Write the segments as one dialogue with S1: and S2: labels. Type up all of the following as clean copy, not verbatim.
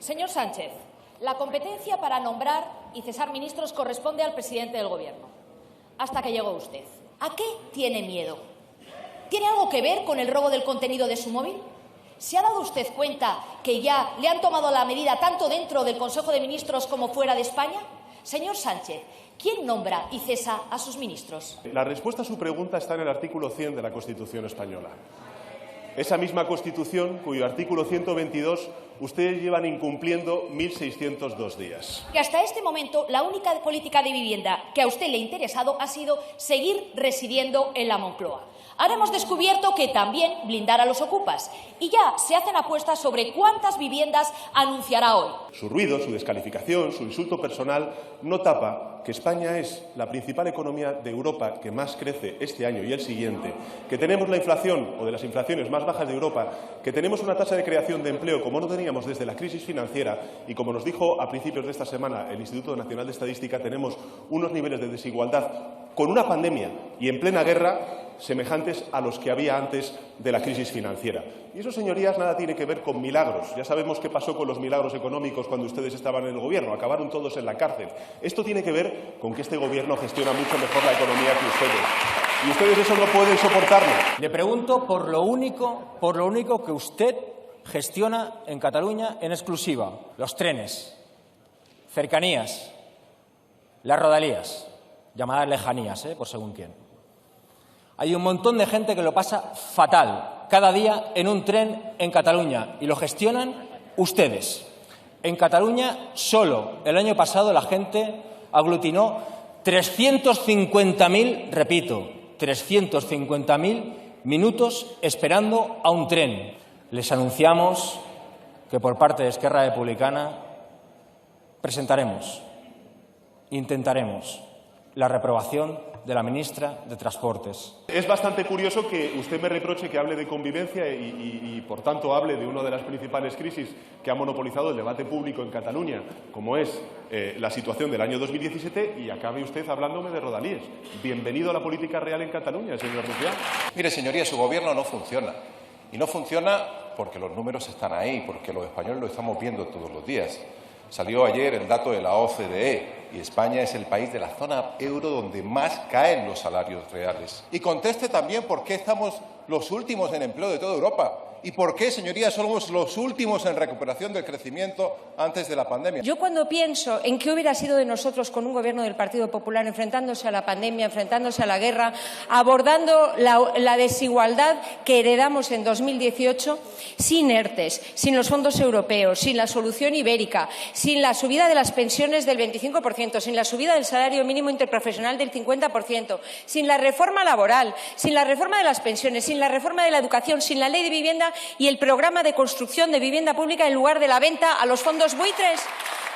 S1: Señor Sánchez, la competencia para nombrar y cesar ministros corresponde al presidente del Gobierno. Hasta que llegó usted. ¿A qué tiene miedo? ¿Tiene algo que ver con el robo del contenido de su móvil? ¿Se ha dado usted cuenta que ya le han tomado la medida tanto dentro del Consejo de Ministros como fuera de España? Señor Sánchez, ¿quién nombra y cesa a sus ministros?
S2: La respuesta a su pregunta está en el artículo 100 de la Constitución española. Esa misma Constitución, cuyo artículo 122 ustedes llevan incumpliendo 1.602 días.
S1: Que hasta este momento la única política de vivienda que a usted le ha interesado ha sido seguir residiendo en la Moncloa. Ahora hemos descubierto que también blindar a los ocupas y ya se hacen apuestas sobre cuántas viviendas anunciará hoy.
S2: Su ruido, su descalificación, su insulto personal no tapa que España es la principal economía de Europa que más crece este año y el siguiente, que tenemos la inflación o de las inflaciones más bajas de Europa, que tenemos una tasa de creación de empleo como no teníamos desde la crisis financiera y como nos dijo a principios de esta semana el Instituto Nacional de Estadística, tenemos unos niveles de desigualdad con una pandemia y en plena guerra semejantes a los que había antes de la crisis financiera. Y eso, señorías, nada tiene que ver con milagros. Ya sabemos qué pasó con los milagros económicos cuando ustedes estaban en el Gobierno. Acabaron todos en la cárcel. Esto tiene que ver con que este Gobierno gestiona mucho mejor la economía que ustedes. Y ustedes eso no pueden soportarlo.
S3: Le pregunto por lo único que usted gestiona en Cataluña en exclusiva. Los trenes, cercanías, las rodalías, llamadas lejanías, por según quién. Hay un montón de gente que lo pasa fatal cada día en un tren en Cataluña y lo gestionan ustedes. En Cataluña solo el año pasado la gente aglutinó 350.000, repito, 350.000 minutos esperando a un tren. Les anunciamos que por parte de Esquerra Republicana intentaremos la reprobación de la ministra de Transportes.
S2: Es bastante curioso que usted me reproche que hable de convivencia y por tanto, hable de una de las principales crisis que ha monopolizado el debate público en Cataluña, como es la situación del año 2017, y acabe usted hablándome de rodalíes. Bienvenido a la política real en Cataluña, señor Rufián.
S4: Mire, señoría, su Gobierno no funciona. Y no funciona porque los números están ahí, porque los españoles lo estamos viendo todos los días. Salió ayer el dato de la OCDE y España es el país de la zona euro donde más caen los salarios reales. Y conteste también por qué estamos los últimos en empleo de toda Europa y por qué, señorías, somos los últimos en recuperación del crecimiento antes de la pandemia.
S5: Yo cuando pienso en qué hubiera sido de nosotros con un Gobierno del Partido Popular enfrentándose a la pandemia, enfrentándose a la guerra, abordando la desigualdad que heredamos en 2018, sin ERTES, sin los fondos europeos, sin la solución ibérica, sin la subida de las pensiones del 25%, sin la subida del salario mínimo interprofesional del 50%, sin la reforma laboral, sin la reforma de las pensiones, sin la reforma de la educación, sin la ley de vivienda y el programa de construcción de vivienda pública en lugar de la venta a los fondos buitres.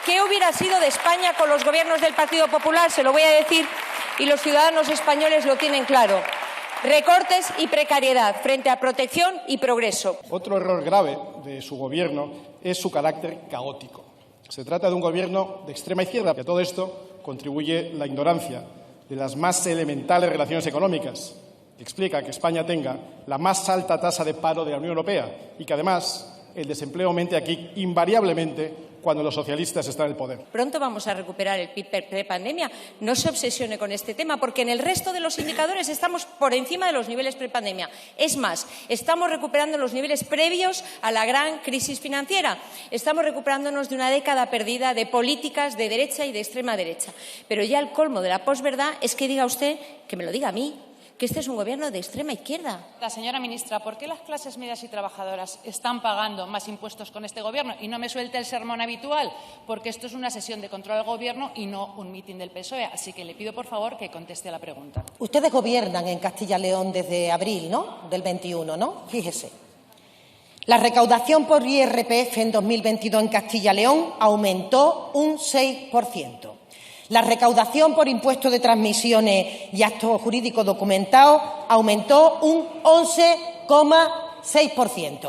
S5: ¿Qué hubiera sido de España con los gobiernos del Partido Popular? Se lo voy a decir y los ciudadanos españoles lo tienen claro. Recortes y precariedad frente a protección y progreso.
S6: Otro error grave de su Gobierno es su carácter caótico. Se trata de un Gobierno de extrema izquierda. A todo esto contribuye la ignorancia de las más elementales relaciones económicas. Explica que España tenga la más alta tasa de paro de la Unión Europea y que, además, el desempleo aumente aquí invariablemente cuando los socialistas están en el poder.
S5: Pronto vamos a recuperar el PIB prepandemia. No se obsesione con este tema, porque en el resto de los indicadores estamos por encima de los niveles prepandemia. Es más, estamos recuperando los niveles previos a la gran crisis financiera. Estamos recuperándonos de una década perdida de políticas de derecha y de extrema derecha. Pero ya el colmo de la posverdad es que diga usted, que me lo diga a mí, que este es un Gobierno de extrema izquierda.
S7: La señora ministra, ¿por qué las clases medias y trabajadoras están pagando más impuestos con este Gobierno? Y no me suelte el sermón habitual, porque esto es una sesión de control al Gobierno y no un mitin del PSOE. Así que le pido, por favor, que conteste a la pregunta.
S8: Ustedes gobiernan en Castilla y León desde abril, ¿no?, del 21, ¿no? Fíjese. La recaudación por IRPF en 2022 en Castilla y León aumentó un 6%. La recaudación por impuesto de transmisiones y actos jurídicos documentados aumentó un 11,6%.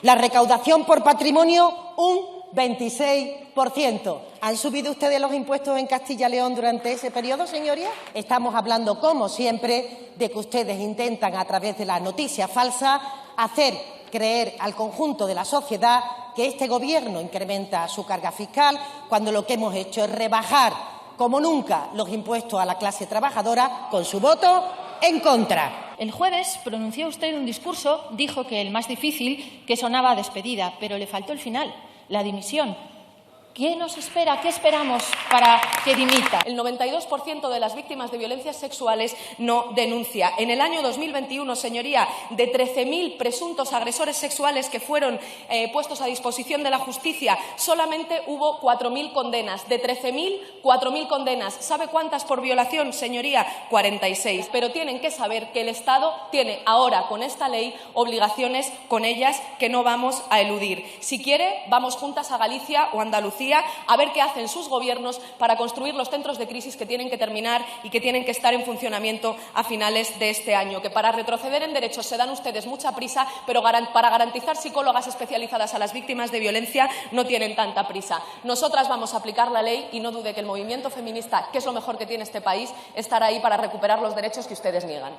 S8: La recaudación por patrimonio un 26%. ¿Han subido ustedes los impuestos en Castilla y León durante ese periodo, señorías? Estamos hablando, como siempre, de que ustedes intentan, a través de la noticia falsa, hacer creer al conjunto de la sociedad que este Gobierno incrementa su carga fiscal cuando lo que hemos hecho es rebajar, como nunca, los impuestos a la clase trabajadora con su voto en contra.
S9: El jueves pronunció usted un discurso, dijo que el más difícil, que sonaba a despedida, pero le faltó el final, la dimisión. ¿Qué nos espera? ¿Qué esperamos para que dimita?
S10: El 92% de las víctimas de violencias sexuales no denuncia. En el año 2021, señoría, de 13.000 presuntos agresores sexuales que fueron puestos a disposición de la justicia, solamente hubo 4.000 condenas. De 13.000, 4.000 condenas. ¿Sabe cuántas por violación, señoría? 46. Pero tienen que saber que el Estado tiene ahora, con esta ley, obligaciones con ellas que no vamos a eludir. Si quiere, vamos juntas a Galicia o Andalucía a ver qué hacen sus gobiernos para construir los centros de crisis que tienen que terminar y que tienen que estar en funcionamiento a finales de este año. Que para retroceder en derechos se dan ustedes mucha prisa, pero para garantizar psicólogas especializadas a las víctimas de violencia no tienen tanta prisa. Nosotras vamos a aplicar la ley y no dude que el movimiento feminista, que es lo mejor que tiene este país, estará ahí para recuperar los derechos que ustedes niegan.